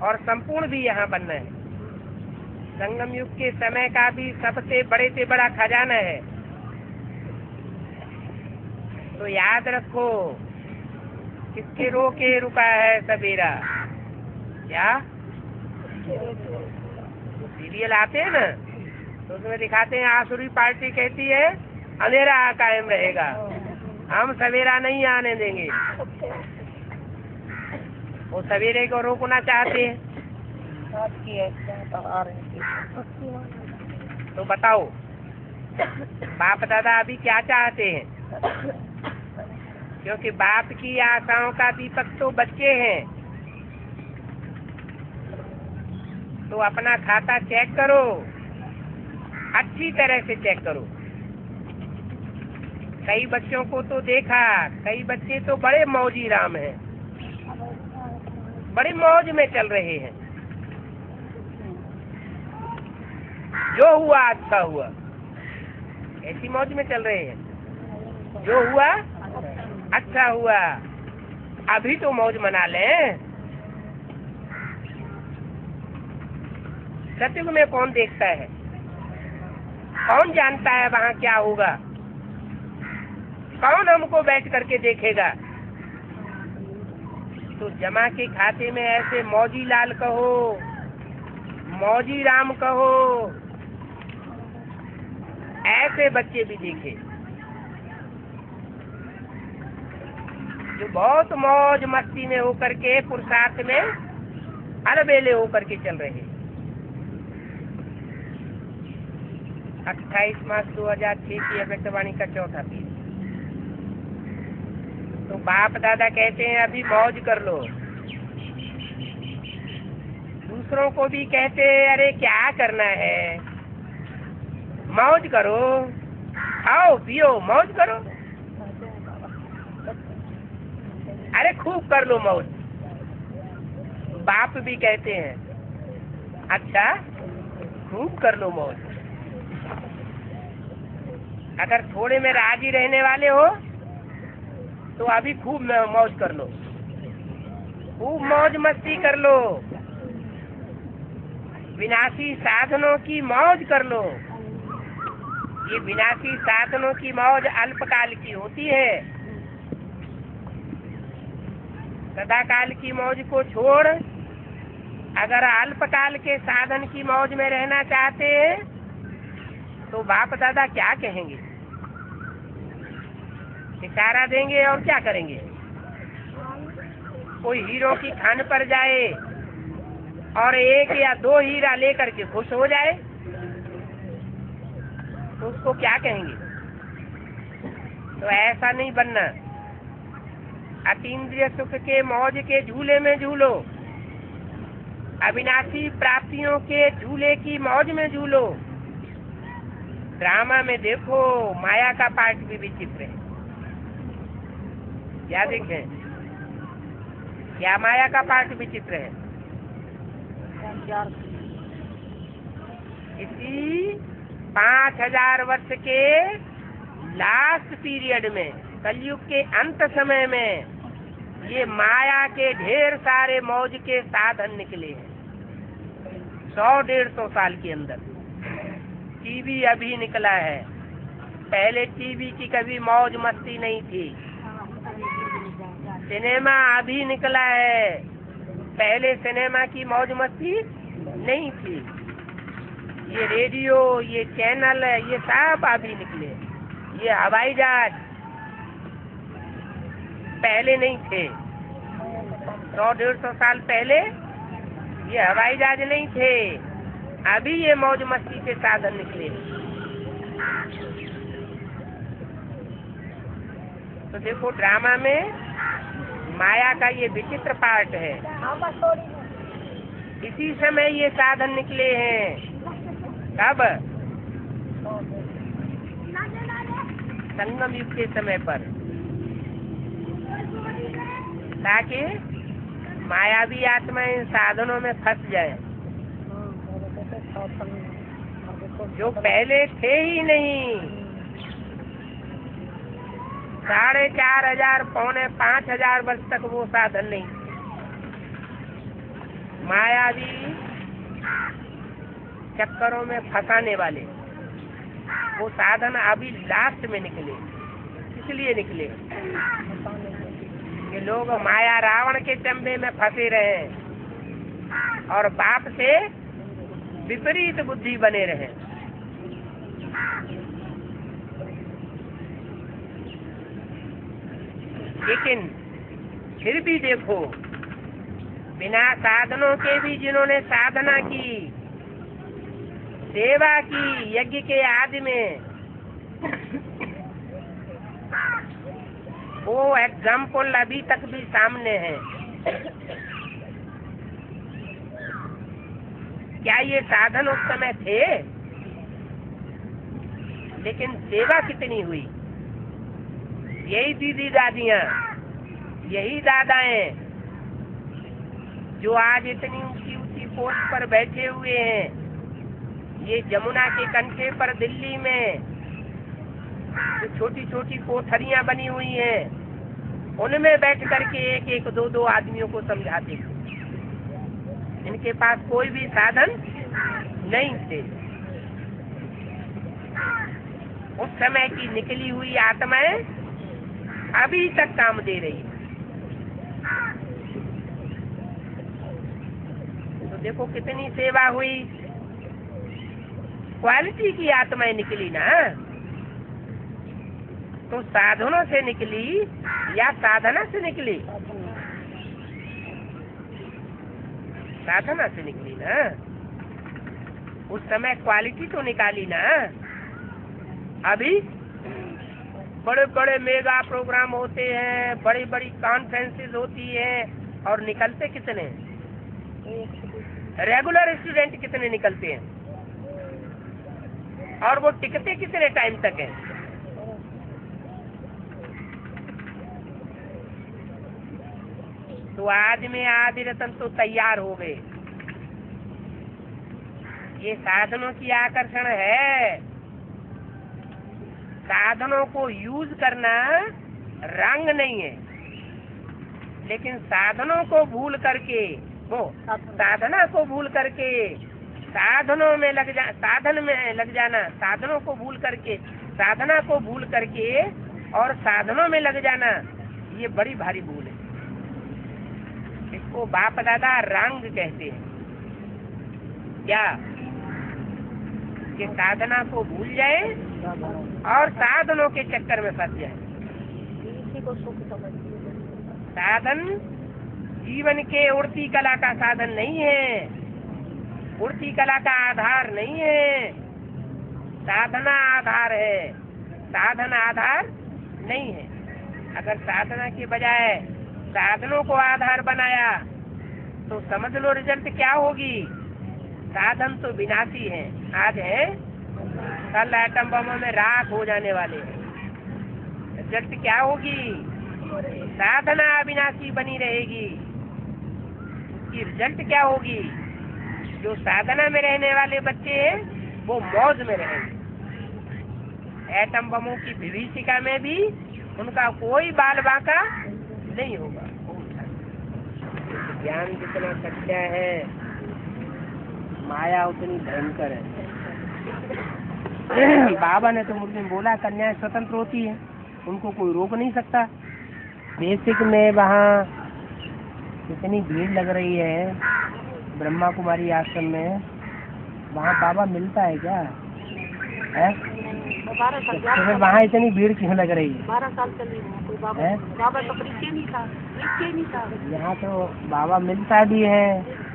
और संपूर्ण भी यहाँ बनना है। संगम युग के समय का भी सबसे बड़े से बड़ा खजाना है। तो याद रखो, किसके रोके रुका है सवेरा? क्या सीरियल आते हैं ना, तो उसमें दिखाते हैं आसुरी पार्टी कहती है अंधेरा कायम रहेगा, हम सवेरा नहीं आने देंगे। वो सवेरे को रोकना चाहते हैं। तो बताओ, बाप दादा अभी क्या चाहते हैं? क्योंकि बाप की आशाओं का दीपक तो बच्चे हैं। तो अपना खाता चेक करो, अच्छी तरह से चेक करो। कई बच्चों को तो देखा, कई बच्चे तो बड़े मौजी राम हैं, बड़ी मौज में चल रहे हैं। जो हुआ अच्छा हुआ, ऐसी मौज में चल रहे हैं। जो हुआ अच्छा हुआ, अभी तो मौज मना लें। सतयुग में कौन देखता है? कौन जानता है वहाँ क्या होगा? कौन हमको बैठ करके देखेगा? तो जमा के खाते में ऐसे मौजी लाल कहो, मौजी राम कहो, ऐसे बच्चे भी देखे जो बहुत मौज मस्ती में होकर के, पुरुषार्थ में अलबेले होकर के चल रहे। 28 मार्च 2006 की अव्यक्तवाणी का चौथा पेज। तो बाप दादा कहते हैं अभी मौज कर लो। दूसरों को भी कहते हैं अरे क्या करना है, मौज करो, खाओ पियो मौज करो, अरे खूब कर लो मौज। बाप भी कहते हैं अच्छा खूब कर लो मौज। अगर थोड़े में राजी रहने वाले हो तो अभी खूब मौज कर लो, खूब मौज मस्ती कर लो, विनाशी साधनों की मौज कर लो। ये विनाशी साधनों की मौज अल्पकाल की होती है। सदाकाल की मौज को छोड़ अगर अल्पकाल के साधन की मौज में रहना चाहते हैं तो बाप दादा क्या कहेंगे? इशारा देंगे और क्या करेंगे? कोई हीरो की खान पर जाए और 1 या 2 हीरा लेकर के खुश हो जाए तो उसको क्या कहेंगे? तो ऐसा नहीं बनना। अतीन्द्रिय सुख के मौज के झूले में झूलो, अविनाशी प्राप्तियों के झूले की मौज में झूलो। ड्रामा में देखो माया का पार्ट भी विचित्र है। क्या देखें? क्या माया का पार्ट विचित्र है? इसी 5000 वर्ष के लास्ट पीरियड में, कलयुग के अंत समय में, ये माया के ढेर सारे मौज के साधन निकले हैं। 100-150 साल के अंदर टीवी अभी निकला है, पहले टीवी की कभी मौज मस्ती नहीं थी। सिनेमा अभी निकला है, पहले सिनेमा की मौज मस्ती नहीं थी। ये रेडियो, ये चैनल, ये सब अभी निकले। ये हवाई जहाज पहले नहीं थे। 100-150 साल पहले ये हवाई जहाज नहीं थे। अभी ये मौज मस्ती के साधन निकले। तो देखो, ड्रामा में माया का ये विचित्र पार्ट है। इसी समय ये साधन निकले हैं। कब? संगम युग के समय पर, ताकि मायावी आत्माएं साधनों में फंस जाए, जो पहले थे ही नहीं। 4,500 पौने 5,000 वर्ष तक वो साधन नहीं थे। मायावी चक्करों में फंसाने वाले वो साधन अभी लास्ट में निकले। इसलिए निकले कि लोग माया रावण के चंबे में फंसे रहे और बाप से विपरीत बुद्धि बने रहे। लेकिन फिर भी देखो, बिना साधनों के भी जिन्होंने साधना की, सेवा की यज्ञ के आदि में, वो एग्जाम्पल अभी तक भी सामने है। क्या ये साधन उस समय थे? लेकिन सेवा कितनी हुई। यही दीदी दादियाँ, यही दादाएं जो आज इतनी ऊंची ऊंची पोस्ट पर बैठे हुए हैं। ये जमुना के कंठे पर दिल्ली में जो छोटी छोटी कोठरियां बनी हुई हैं, उनमें बैठ करके एक एक दो दो आदमियों को समझाते थे। इनके पास कोई भी साधन नहीं थे। उस समय की निकली हुई आत्माएं अभी तक काम दे रही है। तो देखो कितनी सेवा हुई। क्वालिटी की आत्माएं निकली ना। तो साधनों से निकली या साधना से निकली? साधना से निकली ना। उस समय क्वालिटी तो निकाली ना। अभी बड़े बड़े मेगा प्रोग्राम होते हैं, बड़ी बड़ी कॉन्फ्रेंसेस होती हैं, और निकलते कितने? रेगुलर स्टूडेंट कितने निकलते हैं? और वो टिकते कितने टाइम तक हैं? तो आज में आदि रतन तो तैयार हो गए। ये साधनों की आकर्षण है। साधनों को यूज करना रंग नहीं है, लेकिन साधनों को भूल करके, वो साधना को भूल करके साधनों में साधन में लग जाना, साधनों को भूल करके, साधना को भूल करके और साधनों में लग जाना, ये बड़ी भारी भूल है। इसको बाप दादा रंग कहते हैं। क्या? कि साधना को भूल जाए और साधनों के चक्कर में फंस जाए। साधन जीवन के उड़ती कला का साधन नहीं है, उड़ती कला का आधार नहीं है। साधना आधार है, साधन आधार नहीं है। अगर साधना के बजाय साधनों को आधार बनाया तो समझ लो रिजल्ट क्या होगी। साधन तो विनाशी है, आज है, कल एटम बमों में राख हो जाने वाले हैं। रिजल्ट क्या होगी? साधना अविनाशी बनी रहेगी। उसकी रिजल्ट क्या होगी? जो साधना में रहने वाले बच्चे हैं वो मौज में रहेंगे। एटम बमों की विभीषिका में भी उनका कोई बाल बांका नहीं होगा। ज्ञान जितना सच्चा है, माया उतनी भयंकर है। बाबा ने तो मुझे बोला कन्याएं स्वतंत्र होती है, उनको कोई रोक नहीं सकता। बेसिक में वहाँ इतनी भीड़ लग रही है ब्रह्मा कुमारी आश्रम में, वहाँ बाबा मिलता है क्या है? 12 साल तो फिर वहाँ इतनी भीड़ क्यों लग रही है? 12 साल चली है कोई बाबा है? बाबा तो परिचय नहीं था। यहाँ तो बाबा मिलता भी है।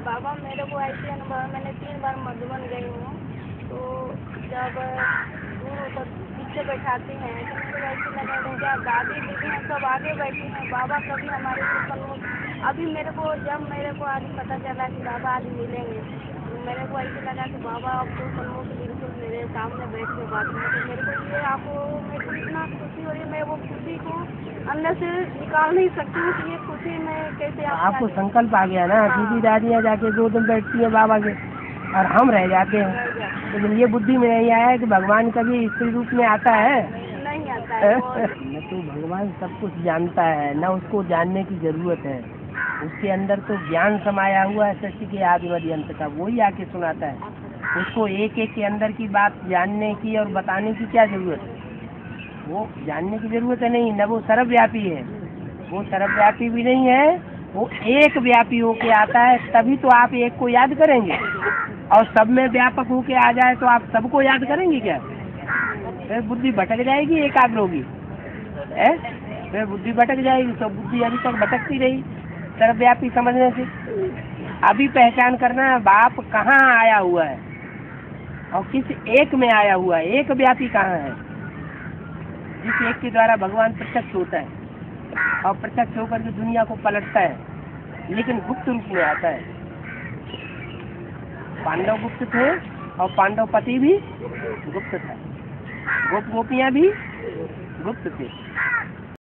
बाबा मेरे को ऐसे अनुभव, मैंने 3 बार मधुबन गई हूँ, तो जब गुरु तो पीछे बैठाते हैं तो मुझे ऐसे लगा क्या दादी दीदी हैं सब आगे बैठी हैं, बाबा कभी हमारे से सन्मुख। अभी मेरे को आज पता चला कि बाबा आज मिलेंगे, तो मेरे को ऐसे लगा कि बाबा अब तो सन्मुख बिल्कुल मेरे सामने बैठ के बात में, तो मेरे को मेरे को इतना खुशी हो रही है, मैं वो खुशी को अंदर से निकाल नहीं सकती हूँ कि ये खुशी मैं कैसे आपको संकल्प आ गया ना। दीदी दादियाँ जाके 2 दिन बैठती है बाबा के और हम रह जाते हैं, लेकिन ये बुद्धि में नहीं आया कि भगवान कभी स्त्री रूप में आता है। नहीं आता है। न तो भगवान सब कुछ जानता है, न उसको जानने की जरूरत है। उसके अंदर तो ज्ञान समाया हुआ है सृष्टि के आदि मध्य अंत का, वही आके सुनाता है। उसको एक एक के अंदर की बात जानने की और बताने की क्या जरूरत है? वो जानने की जरूरत है नहीं, न वो सर्वव्यापी है, वो सर्वव्यापी भी नहीं है, वो एक व्यापी होके आता है। तभी तो आप एक को याद करेंगे, और सब में व्यापक होके आ जाए तो आप सबको याद करेंगे क्या? फिर बुद्धि भटक जाएगी, एकाग्र होगी है, फिर बुद्धि भटक जाएगी। तो बुद्धि अभी तक भटकती रही सर्वव्यापी समझने से। अभी पहचान करना है बाप कहाँ आया हुआ है और किस एक में आया हुआ है, एक व्यापी कहाँ है, जिस एक के द्वारा भगवान प्रत्यक्ष होता है और प्रत्यक्ष होकर के दुनिया को पलटता है, लेकिन गुप्त रूप में आता है। पांडव गुप्त थे और पांडव पति भी गुप्त था, गोपियां भी गुप्त थे।